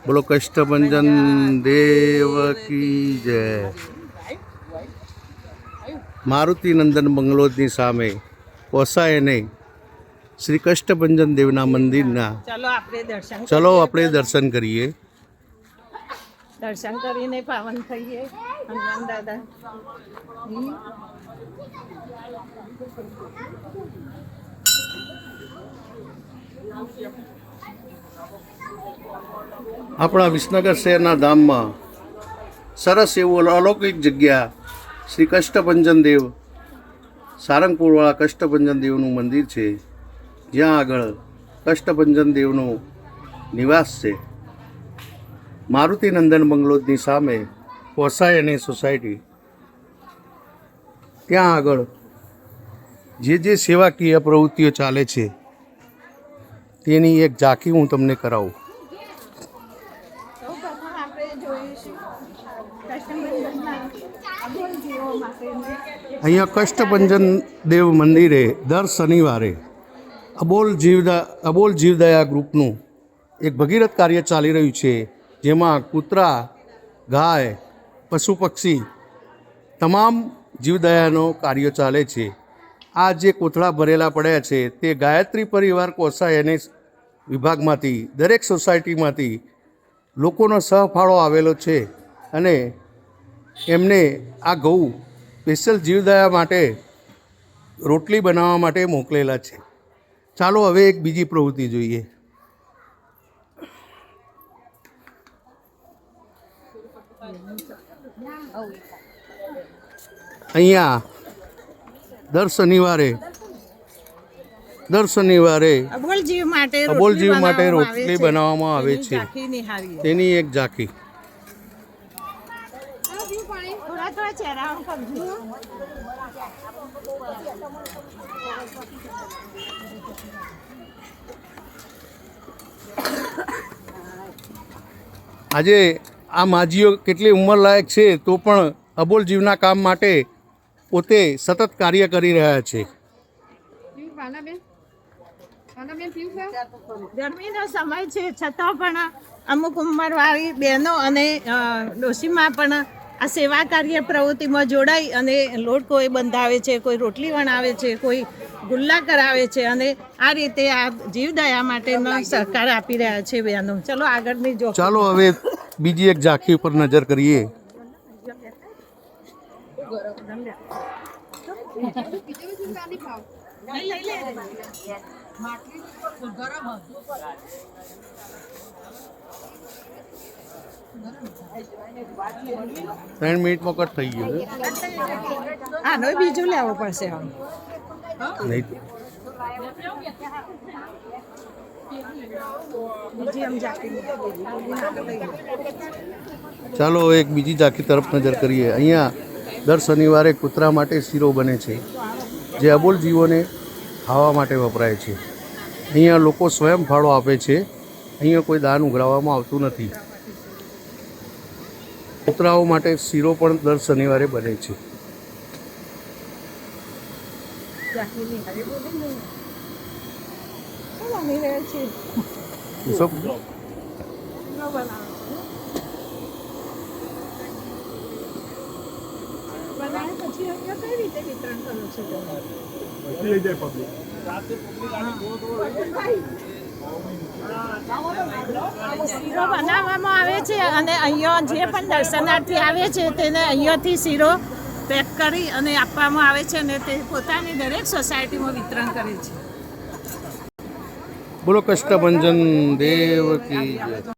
બોલો કષ્ટભંજન દેવ કી જય। મારુતિ નંદન બંગલોની સામે પોસાય નહીં શ્રી કષ્ટભંજન દેવના મંદિરના ચલો આપણે દર્શન કરીએ। દર્શન કરીને પાવન થઈએ હનુમાન દાદા। આપણા વિસનગર શહેરના ધામમાં સરસ એવું અલૌકિક જગ્યા શ્રી કષ્ટભંજન દેવ સારંગપુરવાળા કષ્ટભંજન દેવનું મંદિર છે, જ્યાં આગળ કષ્ટભંજન દેવનો નિવાસ છે। મારુતિ નંદન બંગલોની સામે પોસાય અને સોસાયટી, ત્યાં આગળ જે સેવાકીય પ્રવૃત્તિઓ ચાલે છે તેની એક ઝાંખી હું તમને કરાવું। અહીંયા કષ્ટભંજન દેવ મંદિરે દર શનિવારે અબોલ જીવદયા ગ્રુપનું એક ભગીરથ કાર્ય ચાલી રહ્યું છે, જેમાં કૂતરા, ગાય, પશુ પક્ષી તમામ જીવદયાનો કાર્ય ચાલે છે। આ જે કોથળા ભરેલા પડ્યા છે તે ગાયત્રી પરિવાર કોસાય અને વિભાગમાંથી દરેક સોસાયટીમાંથી લોકોનો સહફાળો આવેલો છે અને એમને આ ઘઉં સ્પેશિયલ જીવદયા માટે રોટલી બનાવવા માટે મોકલેલા છે। ચાલો હવે એક બીજી પ્રવૃત્તિ જોઈએ। અહીંયા દર શનિવારે અબોલ જીવ માટે રોટલી બનાવવામાં આવે છે, તેની એક ઝાંખી। આજે આ માજીઓ કેટલી ઉંમરલાયક છે તો પણ અબોલ જીવના કામ માટે પોતે સતત કાર્ય કરી રહ્યા છે। ગરમીનો સમય છે છતાં પણ અમુક ઉંમરવાળી બહેનો અને ડોશીમાં પણ આ સેવા કાર્ય પ્રવૃત્તિમાં જોડાઈ અને લોટ કોઈ બંધાવે છે, કોઈ રોટલી વણાવે છે, કોઈ ગુલ્લા કરાવે છે અને આ રીતે આ જીવદયા માટેનો સહકાર આપી રહ્યા છે બહેનો। ચલો આગળની જો ચાલો હવે બીજી એક ઝાંખી ઉપર નજર કરીએ। ત્રણ મિનિટમાં કટ થઈ ગયું। આનો બીજું લેવો પડશે નહીં। ચાલો એક બીજી ઝાંખી તરફ નજર કરીએ। અહીંયા દર શનિવારે કૂતરા માટે શીરો બને છે, જે અબોલ જીવોને ખાવા માટે વપરાય છે। અહીંયા લોકો સ્વયં ફાળો આપે છે, અહીંયા કોઈ દાન ઉઘરાવવામાં આવતું નથી। કૂતરાઓ માટે શીરો પણ દર શનિવારે બને છે। શીરો બનાવવામાં આવે છે અને અહીંયા જે પણ દર્શનાર્થી આવે છે તેને અહીંયાથી શીરો પેક કરી અને આપવામાં આવે છે અને તે પોતાની દરેક સોસાયટીમાં વિતરણ કરે છે। બોલો કષ્ટભંજન દેવ કી જય।